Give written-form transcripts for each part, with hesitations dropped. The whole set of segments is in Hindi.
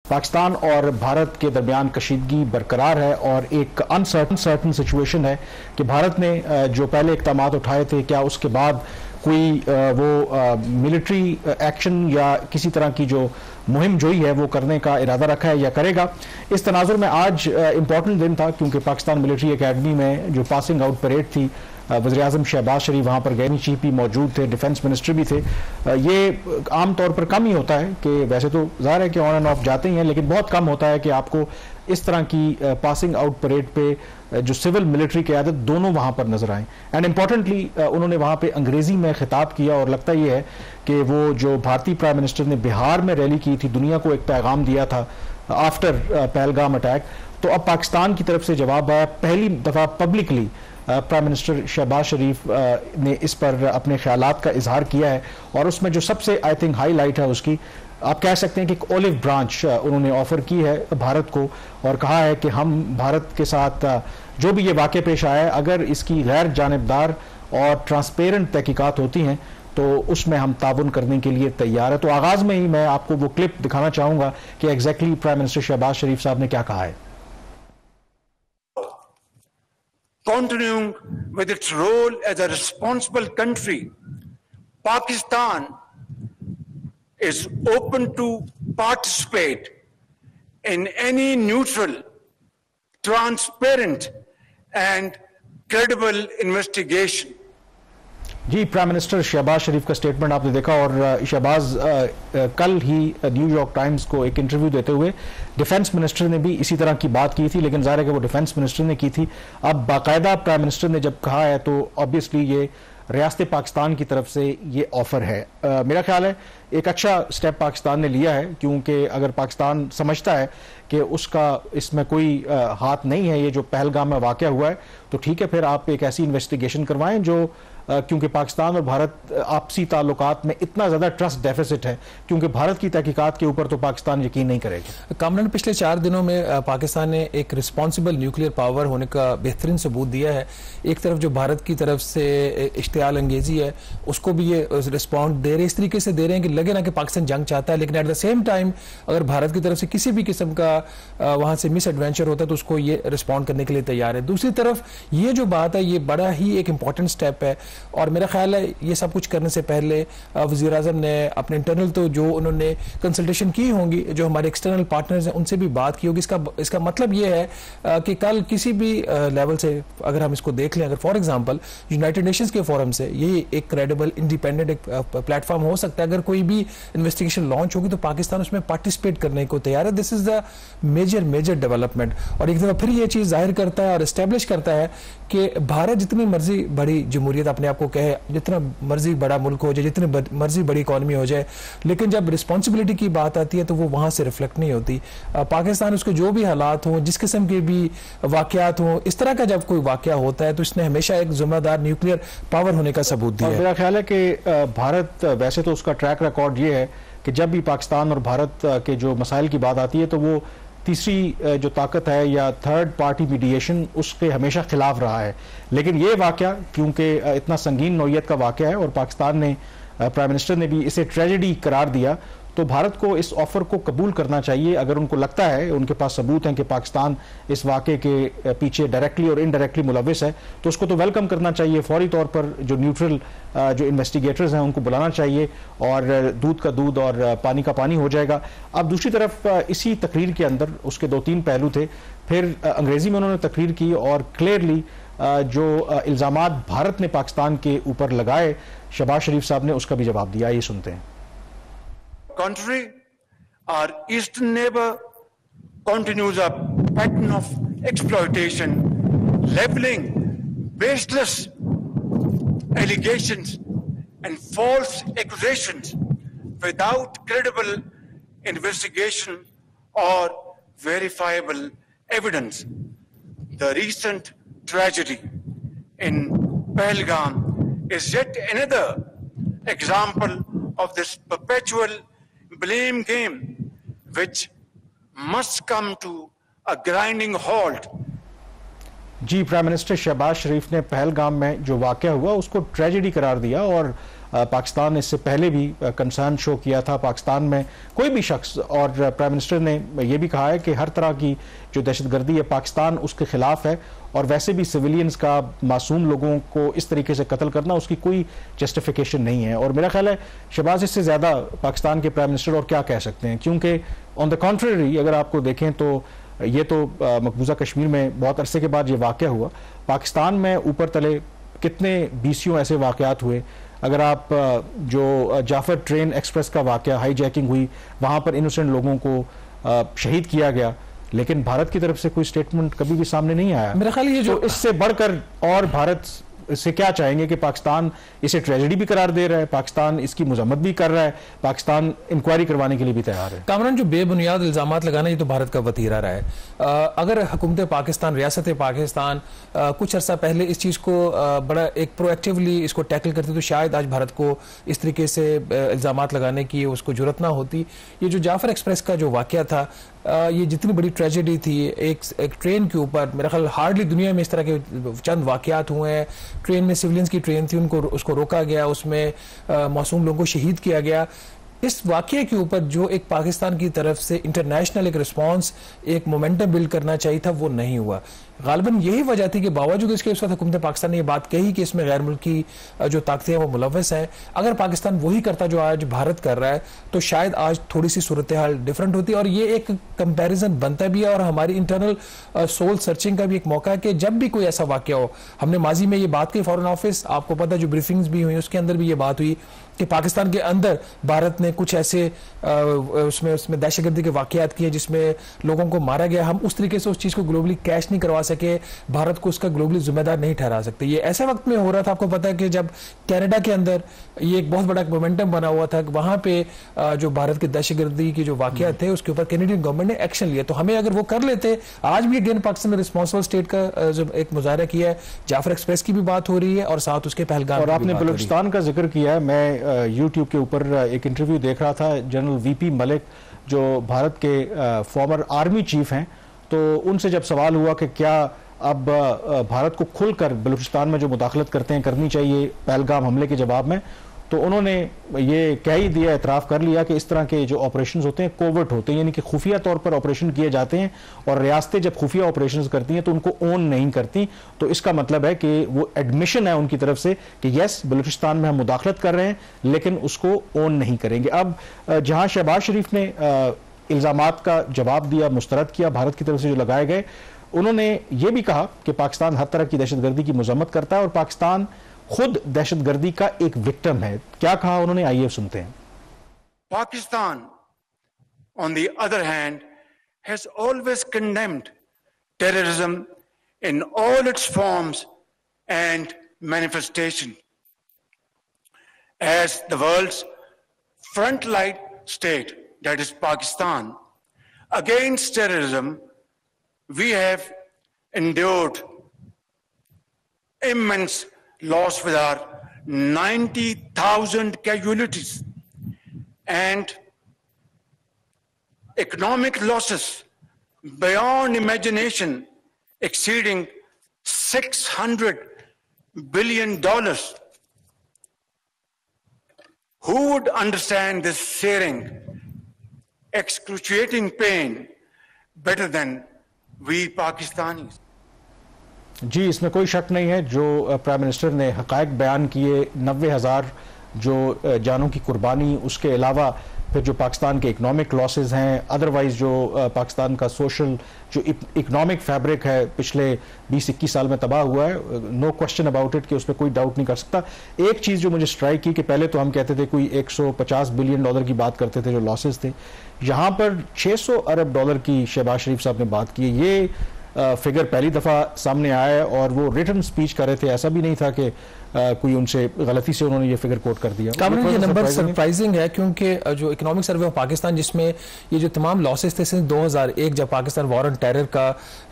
पाकिस्तान और भारत के दरमियान कशीदगी बरकरार है और एक अनसर्टन सिचुएशन है कि भारत ने जो पहले इक़दाम उठाए थे, क्या उसके बाद कोई वो मिलिट्री एक्शन या किसी तरह की जो मुहिम जोई है वो करने का इरादा रखा है या करेगा। इस तनाजुर में आज इम्पॉर्टेंट दिन था क्योंकि पाकिस्तान मिलिट्री एकेडमी में जो पासिंग आउट परेड थी, वज़ीर-ए-आज़म शहबाज शरीफ वहाँ पर गए, चीफ भी मौजूद थे, डिफेंस मिनिस्टर भी थे। ये आम तौर पर कम ही होता है कि वैसे तो ज़ाहिर है कि ऑन एंड ऑफ जाते ही हैं, लेकिन बहुत कम होता है कि आपको इस तरह की पासिंग आउट परेड पे जो सिविल मिलिट्री क़यादत दोनों वहाँ पर नजर आए। एंड इम्पॉर्टेंटली उन्होंने वहाँ पे अंग्रेजी में खिताब किया और लगता ये है कि वो जो भारतीय प्राइम मिनिस्टर ने बिहार में रैली की थी, दुनिया को एक पैगाम दिया था आफ्टर पहलगाम अटैक, तो अब पाकिस्तान की तरफ से जवाब आया। पहली दफ़ा publicly prime minister Shehbaz Sharif ने इस पर अपने ख्यालात का इजहार किया है और उसमें जो सबसे आई थिंक हाईलाइट है उसकी, आप कह सकते हैं कि एक ओलिव ब्रांच उन्होंने ऑफर की है भारत को और कहा है कि हम भारत के साथ जो भी ये वाक़या पेश आया है, अगर इसकी गैर जानिबदार और ट्रांसपेरेंट तहकीकात होती हैं तो उसमें हम ताउन करने के लिए तैयार है। तो आगाज में ही मैं आपको वो क्लिप दिखाना चाहूंगा कि एग्जैक्टली प्राइम मिनिस्टर शहबाज शरीफ साहब ने क्या कहा है। Continuing with its role as a responsible country, Pakistan is open to participate in any neutral, transparent and credible investigation. जी, प्राइम मिनिस्टर शहबाज शरीफ का स्टेटमेंट आपने देखा और शहबाज कल ही न्यूयॉर्क टाइम्स को एक इंटरव्यू देते हुए डिफेंस मिनिस्टर ने भी इसी तरह की बात की थी, लेकिन जाहिर है कि वो डिफेंस मिनिस्टर ने की थी। अब बाकायदा प्राइम मिनिस्टर ने जब कहा है तो ऑब्वियसली ये रियासत पाकिस्तान की तरफ से ये ऑफर है। मेरा ख्याल है एक अच्छा स्टेप पाकिस्तान ने लिया है, क्योंकि अगर पाकिस्तान समझता है कि उसका इसमें कोई हाथ नहीं है, ये जो पहलगाम में वाक़या हुआ है, तो ठीक है, फिर आप एक ऐसी इन्वेस्टिगेशन करवाएं जो क्योंकि पाकिस्तान और भारत आपसी ताल्लुकात में इतना ज़्यादा ट्रस्ट डेफिसिट है, क्योंकि भारत की तहकीकात के ऊपर तो पाकिस्तान यकीन नहीं करेगा। कामरान, पिछले 4 दिनों में पाकिस्तान ने एक रिस्पॉन्सिबल न्यूक्लियर पावर होने का बेहतरीन सबूत दिया है। एक तरफ जो भारत की तरफ से इश्तियाल अंगेजी है उसको भी ये रिस्पॉन्ड दे रहे, इस तरीके से दे रहे हैं कि लगे ना कि पाकिस्तान जंग चाहता है, लेकिन एट द सेम टाइम अगर भारत की तरफ से किसी भी किस्म का वहां से मिस एडवेंचर होता है तो उसको ये रिस्पॉन्ड करने के लिए तैयार है। दूसरी तरफ ये जो बात है ये बड़ा ही एक इंपॉर्टेंट स्टेप है और मेरा ख्याल है ये सब कुछ करने से पहले वज़ीर-ए-आज़म ने अपने इंटरनल तो जो उन्होंने कंसल्टेशन की होंगी, जो हमारे एक्सटर्नल पार्टनर्स हैं उनसे भी बात की होगी। इसका मतलब ये है कि कल किसी भी लेवल से अगर हम इसको देख लें, अगर फॉर एग्जांपल यूनाइटेड नेशंस के फोरम से ये एक क्रेडिबल इंडिपेंडेंट एक प्लेटफॉर्म हो सकता है, अगर कोई भी इन्वेस्टिगेशन लॉन्च होगी तो पाकिस्तान उसमें पार्टिसिपेट करने को तैयार है। This is the major development और एक दफा फिर ये चीज जाहिर करता है और एस्टेब्लिश करता है कि भारत जितनी मर्जी बड़ी जमहूरियत अपने आप को कहे, जितना मर्जी बड़ा मुल्क हो जाए, जितनी मर्जी बड़ी इकॉनमी हो जाए, लेकिन जब रिस्पॉन्सिबिलिटी की बात आती है तो वो वहां से रिफ्लेक्ट नहीं होती। पाकिस्तान उसके जो भी हालात हों, जिस किस्म के भी वाकयात हों, इस तरह का जब कोई वाकया होता है तो इसने हमेशा एक जिम्मेदार न्यूक्लियर पावर होने का सबूत दिया है। मेरा ख्याल है कि भारत वैसे तो उसका ट्रैक रिकॉर्ड ये है कि जब भी पाकिस्तान और भारत के जो मसाइल की बात आती है तो वो तीसरी जो ताकत है या थर्ड पार्टी मीडिएशन उसके हमेशा खिलाफ रहा है। लेकिन ये वाकया क्योंकि इतना संगीन नौयत का वाकया है और पाकिस्तान ने प्राइम मिनिस्टर ने भी इसे ट्रेजेडी करार दिया, तो भारत को इस ऑफर को कबूल करना चाहिए। अगर उनको लगता है, उनके पास सबूत हैं कि पाकिस्तान इस वाक़े के पीछे डायरेक्टली और इनडायरेक्टली मुलविस है, तो उसको तो वेलकम करना चाहिए। फौरी तौर पर जो न्यूट्रल जो इन्वेस्टिगेटर्स हैं उनको बुलाना चाहिए और दूध का दूध और पानी का पानी हो जाएगा। अब दूसरी तरफ इसी तकरीर के अंदर उसके 2-3 पहलू थे। फिर अंग्रेजी में उन्होंने तकरीर की और क्लियरली जो इल्ज़ामात भारत ने पाकिस्तान के ऊपर लगाए शहबाज शरीफ साहब ने उसका भी जवाब दिया। ये सुनते हैं। Contrary, our eastern neighbor continues a pattern of exploitation, leveling baseless allegations and false accusations without credible investigation or verifiable evidence. The recent tragedy in Pahalgam is yet another example of this perpetual blame game which must come to a grinding halt. जी, प्राइम मिनिस्टर शहबाज शरीफ ने पहलगाम में जो वाकया हुआ उसको ट्रेजेडी करार दिया और पाकिस्तान इससे पहले भी कंसर्न शो किया था। पाकिस्तान में कोई भी शख्स, और प्राइम मिनिस्टर ने यह भी कहा है कि हर तरह की जो दहशतगर्दी है पाकिस्तान उसके खिलाफ है, और वैसे भी सिविलियंस का, मासूम लोगों को इस तरीके से कत्ल करना उसकी कोई जस्टिफिकेशन नहीं है। और मेरा ख्याल है शहबाज इससे ज़्यादा पाकिस्तान के प्राइम मिनिस्टर और क्या कह सकते हैं, क्योंकि ऑन द कॉन्ट्ररी अगर आपको देखें तो ये तो मकबूजा कश्मीर में बहुत अरसे के बाद ये वाक़या हुआ। पाकिस्तान में ऊपर तले कितने बीसियों ऐसे वाक़यात हुए। अगर आप जो जाफर ट्रेन एक्सप्रेस का वाक़या, हाईजैकिंग हुई, वहाँ पर इनोसेंट लोगों को शहीद किया गया, लेकिन भारत की तरफ से कोई स्टेटमेंट कभी भी सामने नहीं आया। मेरा ख्याल ये जो तो इससे बढ़कर और भारत से क्या चाहेंगे कि पाकिस्तान इसे ट्रेजेडी भी करार दे रहा है, पाकिस्तान इसकी मजम्मत भी कर रहा है, पाकिस्तान इंक्वायरी करवाने के लिए भी तैयार है। कामरान, जो बेबुनियाद इल्जामात लगाना ये तो भारत का वतीरा रहा है। अगर हुकूमत पाकिस्तान, रियासत पाकिस्तान कुछ अर्सा पहले इस चीज़ को बड़ा एक प्रोएक्टिवली इसको टैकल करती तो शायद आज भारत को इस तरीके से इल्जामात लगाने की उसको जरूरत ना होती। ये जो जाफर एक्सप्रेस का जो वाक़या था, ये जितनी बड़ी ट्रेजेडी थी, एक ट्रेन के ऊपर, मेरा ख्याल हार्डली दुनिया में इस तरह के चंद वाक़यात हुए हैं। ट्रेन में सिविलियंस की ट्रेन थी, उसको रोका गया, उसमें मासूम लोगों को शहीद किया गया। इस वाक़ये के ऊपर जो एक पाकिस्तान की तरफ से इंटरनेशनल एक रिस्पांस, एक मोमेंटम बिल्ड करना चाहिए था, वो नहीं हुआ। गालिबन यही वजह थी कि बावजूद इसके उस वक्त हुकूमत पाकिस्तान ने यह बात कही कि इसमें गैर मुल्की जो ताकतें हैं वो मुलव्वस हैं। अगर पाकिस्तान वही करता जो आज भारत कर रहा है तो शायद आज थोड़ी सी सूरत हाल डिफरेंट होती। और ये एक कंपैरिजन बनता भी है और हमारी इंटरनल सोल सर्चिंग का भी एक मौका है कि जब भी कोई ऐसा वाक़या हो, हमने माजी में ये बात की, फॉरेन ऑफिस, आपको पता जो ब्रीफिंग्स भी हुई उसके अंदर भी ये बात हुई कि पाकिस्तान के अंदर भारत ने कुछ ऐसे उसमें दहशतगर्दी के वाक़यात किए जिसमें लोगों को मारा गया। हम उस तरीके से उस चीज़ को ग्लोबली कैश नहीं करवा सके, भारत को उसका ग्लोबली जिम्मेदार नहीं ठहरा सकते। ये ऐसे वक्त में हो रहा था, आपको पता है कि जब कनाडा के अंदर ये एक बहुत बड़ा मोमेंटम बना हुआ था, वहां पे जो भारत की दहशतगर्दी के जो वाक़यात थे उसके ऊपर कैनेडियन गवर्नमेंट ने एक्शन लिया। तो हमें अगर वो कर लेते, आज भी अगेन पाकिस्तान ने रिस्पॉन्सिबल स्टेट का जो एक मुजाहरा किया है, जाफर एक्सप्रेस की भी बात हो रही है और साथ उसके पहलगाम। और आपने बलूचिस्तान का जिक्र किया है, मैं यूट्यूब के ऊपर एक इंटरव्यू देख रहा था, जनरल वीपी मलिक जो भारत के फॉर्मर आर्मी चीफ हैं, तो उनसे जब सवाल हुआ कि क्या अब भारत को खुलकर बलूचिस्तान में जो मुदाखलत करनी चाहिए पहलगाम हमले के जवाब में, तो उन्होंने ये कह ही दिया, एतराफ़ कर लिया कि इस तरह के जो ऑपरेशंस होते हैं कोवर्ट होते हैं, यानी कि खुफिया तौर पर ऑपरेशन किए जाते हैं, और रियासतें जब खुफिया ऑपरेशंस करती हैं तो उनको ओन नहीं करती। तो इसका मतलब है कि वो एडमिशन है उनकी तरफ से कि यस बलूचिस्तान में हम मुदाखलत कर रहे हैं लेकिन उसको ओन नहीं करेंगे। अब जहां शहबाज शरीफ ने इल्ज़ामात का जवाब दिया, मुस्तरद किया भारत की तरफ से जो लगाए गए, उन्होंने ये भी कहा कि पाकिस्तान हर तरह की दहशतगर्दी की मजम्मत करता है और पाकिस्तान खुद दहशतगर्दी का एक विक्टिम है। क्या कहा उन्होंने, आइए सुनते हैं। Pakistan on the other hand has always condemned terrorism in all its forms and manifestation. As the world's frontline state, that is Pakistan, against terrorism, we have endured immense loss with our 90,000 casualties and economic losses beyond imagination exceeding $600 billion. Who would understand this searing, excruciating pain better than we Pakistanis? जी, इसमें कोई शक नहीं है, जो प्राइम मिनिस्टर ने हक़ाइक़ बयान किए, 90,000 जो जानों की कुर्बानी, उसके अलावा फिर जो पाकिस्तान के इकनॉमिक लॉसेस हैं, अदरवाइज जो पाकिस्तान का सोशल जो इकनॉमिक फैब्रिक है पिछले 20-21 साल में तबाह हुआ है, नो क्वेश्चन अबाउट इट कि उस पर कोई डाउट नहीं कर सकता। एक चीज़ जो मुझे स्ट्राइक की कि पहले तो हम कहते थे कोई $150 बिलियन की बात करते थे जो लॉसेस थे, यहाँ पर $600 अरब की शहबाज शरीफ साहब ने बात की। ये फिगर पहली दफ़ा सामने आया है और वो रिटन स्पीच कर रहे थे, ऐसा भी नहीं था कि कोई उनसे गलती से उन्होंने ये फिगर कोट कर दिया। ये नंबर सरप्राइजिंग है क्योंकि जो इकोनॉमिक सर्वे ऑफ पाकिस्तान जिसमें ये जो तमाम लॉसेस थे सिंस 2001 जब पाकिस्तान वॉर ऑन टेरर का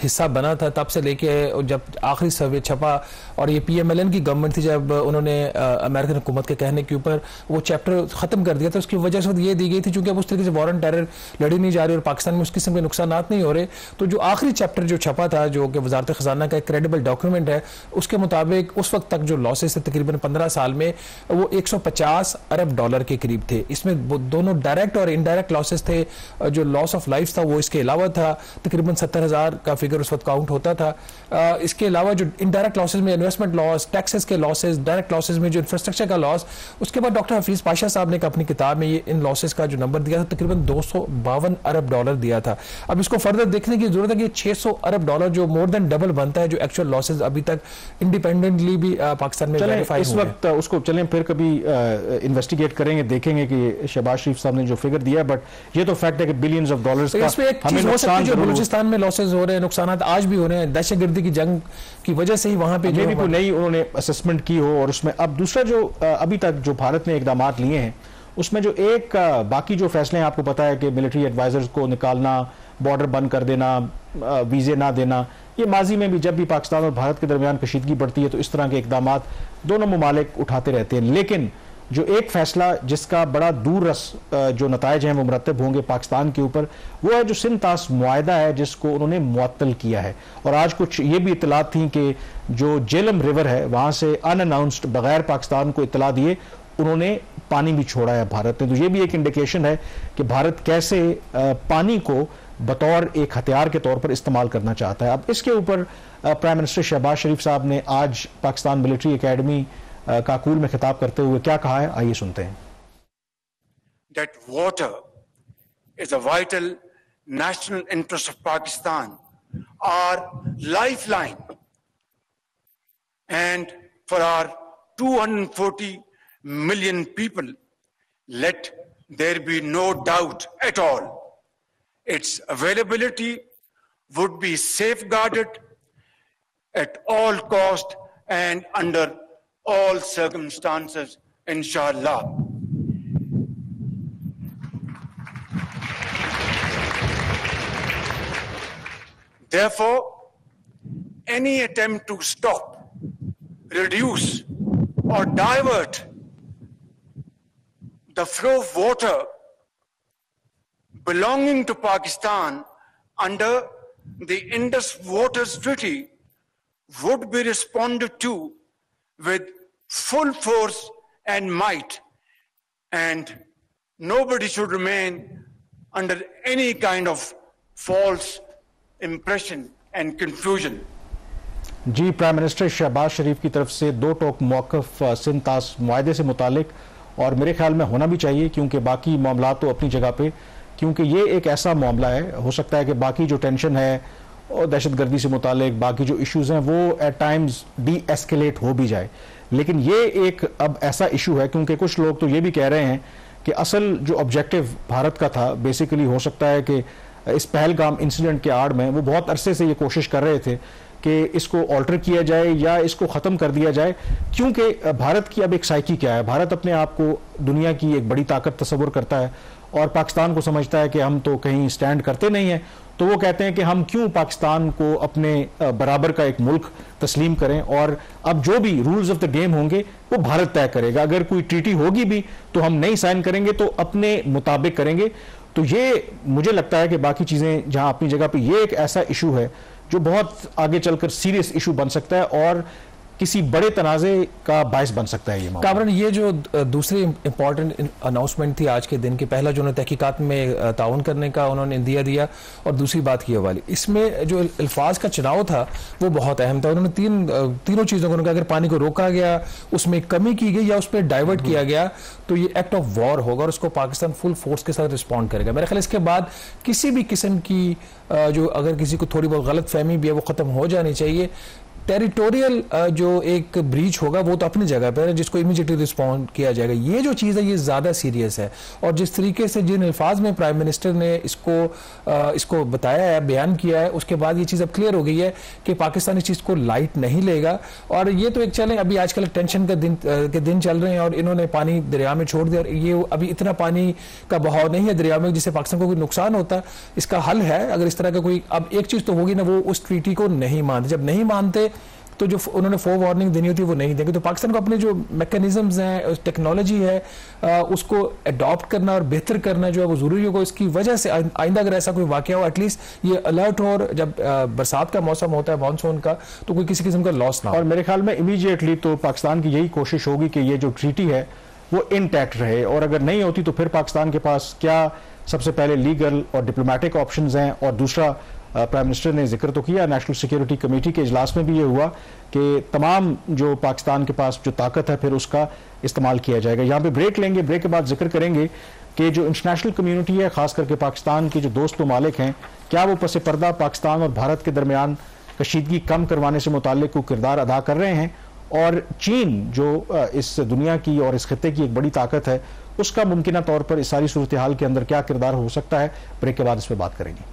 हिस्सा बना था तब से लेके जब आखिरी सर्वे छपा और ये PMLN की गवर्नमेंट थी जब उन्होंने अमेरिकन हुकूमत के कहने के ऊपर वो चैप्टर खत्म कर दिया था, उसकी वजह से ये दी गई थी चूंकि अब उस तरीके से वॉर ऑन टेरर लड़ी नहीं जा रही और पाकिस्तान में उस किस्म के नुकसान नहीं हो रहे। तो जो आखिरी चैप्टर जो छपा था जो कि वजारत खजाना का एक क्रेडिबल डॉक्यूमेंट है उसके मुताबिक उस वक्त तक जो लॉसेस लॉसेस थे तकरीबन 15 साल में, वो 150 अरब डॉलर के करीब थे। इसमें दोनों डायरेक्ट और इनडायरेक्ट लॉसेस थे। जो लॉस ऑफ लाइफ था वो इसके अलावा था, तकरीबन 70,000 का फिगर उस वक्त काउंट होता था। इसके अलावा जो इनडायरेक्ट लॉसेस में इन्वेस्टमेंट लॉस, टैक्सेस के लॉसेस, डायरेक्ट लॉसेस में जो इंफ्रास्ट्रक्चर का लॉस, उसके बाद डॉक्टर हफीज पाशा साहब ने अपनी किताब में ये इन लॉसेस का जो नंबर दिया था तकरीबन 252 अरब डॉलर दिया था। अब इसको फर्दर देखने की जरूरत है कि 600 अरब डॉलर जो मोर देन डबल बनता है जो एक्चुअल लॉसेस अभी तक इंडिपेंडेंटली भी पाकिस्तान में वेरीफाई इस वक्त उसको चलें फिर कभी इन्वेस्टिगेट करेंगे, देखेंगे कि शहबाज शरीफ साहब ने जो फिगर दिया, बट ये तो फैक्ट है कि बिलियंस ऑफ डॉलर्स का हमें नुकसान जो बलूचिस्तान में लॉसेस हो रहे हैं, नुकसान आज भी हो रहे हैं, दहशतगर्दी की जंग की वजह से ही वहां पे जो भी कोई नई उन्होंने असेसमेंट की हो। और उसमें अब दूसरा जो अभी तक जो भारत ने इकदाम लिए हैं उसमें जो एक बाकी जो फैसले हैं, आपको पता है कि मिलिट्री एडवाइजर्स को निकालना, बॉर्डर बंद कर देना, वीजे ना देना, ये माजी में भी जब भी पाकिस्तान और भारत के दरमियान कशीदगी बढ़ती है तो इस तरह के इकदाम दोनों ममालिक उठाते रहते हैं। लेकिन जो एक फैसला जिसका बड़ा दूर रस जो नताइज हैं वो मुरतब होंगे पाकिस्तान के ऊपर, वो है जो सिंध तास मुआहदा है जिसको उन्होंने मुअत्तल किया है। और आज कुछ ये भी इतलात थी कि जो जेलम रिवर है वहां से अनअनाउंस्ड बगैर पाकिस्तान को इतला दिए उन्होंने पानी भी छोड़ा है भारत ने। तो ये भी एक इंडिकेशन है कि भारत कैसे पानी को बतौर एक हथियार के तौर पर इस्तेमाल करना चाहता है। अब इसके ऊपर प्राइम मिनिस्टर शहबाज शरीफ साहब ने आज पाकिस्तान मिलिट्री एकेडमी काकूल में खिताब करते हुए क्या कहा है, आइए सुनते हैं। That water is a vital national interest of Pakistan, our lifeline, and for our 240 million people, let there be no doubt at all. Its availability would be safeguarded at all cost and under all circumstances, inshallah. Therefore, any attempt to stop, reduce, or divert the flow of water belonging to Pakistan under the Indus Waters Treaty would be responded to with full force and might, and nobody should remain under any kind of false impression and confusion. जी, प्राइम मिनिस्टर शहबाज शरीफ की तरफ से दो टोक मौक़िफ़ सिंध तास मुआहदे से मुतालिक, और मेरे ख्याल में होना भी चाहिए क्योंकि बाकी मामला तो अपनी जगह पे, क्योंकि ये एक ऐसा मामला है, हो सकता है कि बाकी जो टेंशन है और दहशतगर्दी से मुतालिक बाकी जो इश्यूज़ हैं वो एट टाइम्स डी एस्केलेट हो भी जाए, लेकिन ये एक अब ऐसा इशू है क्योंकि कुछ लोग तो ये भी कह रहे हैं कि असल जो ऑब्जेक्टिव भारत का था बेसिकली हो सकता है कि इस पहलगाम इंसिडेंट के आड़ में वो बहुत अरसे से ये कोशिश कर रहे थे कि इसको ऑल्टर किया जाए या इसको ख़त्म कर दिया जाए, क्योंकि भारत की अब एक साइकी क्या है, भारत अपने आप को दुनिया की एक बड़ी ताकत तस्वुर करता है और पाकिस्तान को समझता है कि हम तो कहीं स्टैंड करते नहीं हैं, तो वो कहते हैं कि हम क्यों पाकिस्तान को अपने बराबर का एक मुल्क तस्लीम करें, और अब जो भी रूल्स ऑफ द गेम होंगे वो भारत तय करेगा। अगर कोई ट्रीटी होगी भी तो हम नहीं साइन करेंगे, तो अपने मुताबिक करेंगे। तो ये मुझे लगता है कि बाकी चीज़ें जहां अपनी जगह पे, ये एक ऐसा इशू है जो बहुत आगे चलकर सीरियस इशू बन सकता है और किसी बड़े तनाज़े का बायस बन सकता है ये मामला। कामरान, ये जो दूसरी इंपॉर्टेंट अनाउंसमेंट थी आज के दिन की, पहला जो उन्होंने तहकीकात में ताउन करने का उन्होंने दिया और दूसरी बात की वाली, इसमें जो अल्फाज का चुनाव था वो बहुत अहम था। उन्होंने तीनों चीज़ों को, अगर पानी को रोका गया, उसमें कमी की गई या उस पर डाइवर्ट किया गया तो ये एक्ट ऑफ वॉर होगा और उसको पाकिस्तान फुल फोर्स के साथ रिस्पॉन्ड करेगा। मेरे ख्याल इसके बाद किसी भी किस्म की जो अगर किसी को थोड़ी बहुत गलत फहमी भी है वो ख़त्म हो जानी चाहिए। टेरिटोरियल जो एक ब्रीच होगा वो तो अपनी जगह पर है जिसको इमीडिएटली रिस्पॉन्ड किया जाएगा। ये जो चीज़ है ये ज़्यादा सीरियस है और जिस तरीके से जिन अल्फाज में प्राइम मिनिस्टर ने इसको बताया है, बयान किया है, उसके बाद ये चीज़ अब क्लियर हो गई है कि पाकिस्तान इस चीज़ को लाइट नहीं लेगा। और ये तो एक चलें, अभी आजकल टेंशन के दिन चल रहे हैं और इन्होंने पानी दरिया में छोड़ दिया और ये अभी इतना पानी का बहाव नहीं है दरिया में जिससे पाकिस्तान को कोई नुकसान होता। इसका हल है, अगर इस तरह का कोई, अब एक चीज़ तो होगी ना, वो उस ट्रीटी को नहीं मानते। जब नहीं मानते तो जो उन्होंने फोर वार्निंग देनी होती है वो नहीं देंगे। तो पाकिस्तान को अपने जो मैकेनिज्म्स हैं, टेक्नोलॉजी है, उसको अडॉप्ट करना और बेहतर करना जो है वो जरूरी होगा। इसकी वजह से आइंदा अगर ऐसा कोई वाकया हो, एटलीस्ट ये अलर्ट हो, और जब बरसात का मौसम होता है मानसून का, तो कोई किसी किस्म का लॉस ना हो। और मेरे ख्याल में इमीडिएटली तो पाकिस्तान की यही कोशिश होगी कि ये जो ट्रीटी है वो इंटैक्ट रहे, और अगर नहीं होती तो फिर पाकिस्तान के पास क्या सबसे पहले लीगल और डिप्लोमेटिक ऑप्शंस हैं, और दूसरा प्राइम मिनिस्टर ने जिक्र तो किया नेशनल सिक्योरिटी कमेटी के इजलास में भी ये हुआ कि तमाम जो पाकिस्तान के पास जो ताकत है फिर उसका इस्तेमाल किया जाएगा। यहाँ पे ब्रेक लेंगे, ब्रेक के बाद जिक्र करेंगे कि जो इंटरनेशनल कम्युनिटी है, खास करके पाकिस्तान के जो दोस्त ममालिक हैं, क्या वो पस पर्दा पाकिस्तान और भारत के दरमियान कशीदगी कम करवाने से मुताल्लिक कोई किरदार अदा कर रहे हैं, और चीन जो इस दुनिया की और इस खत्ते की एक बड़ी ताकत है, उसका मुमकिना तौर पर इस सारी सूरत हाल के अंदर क्या किरदार हो सकता है। ब्रेक के बाद इस पर बात करेंगे।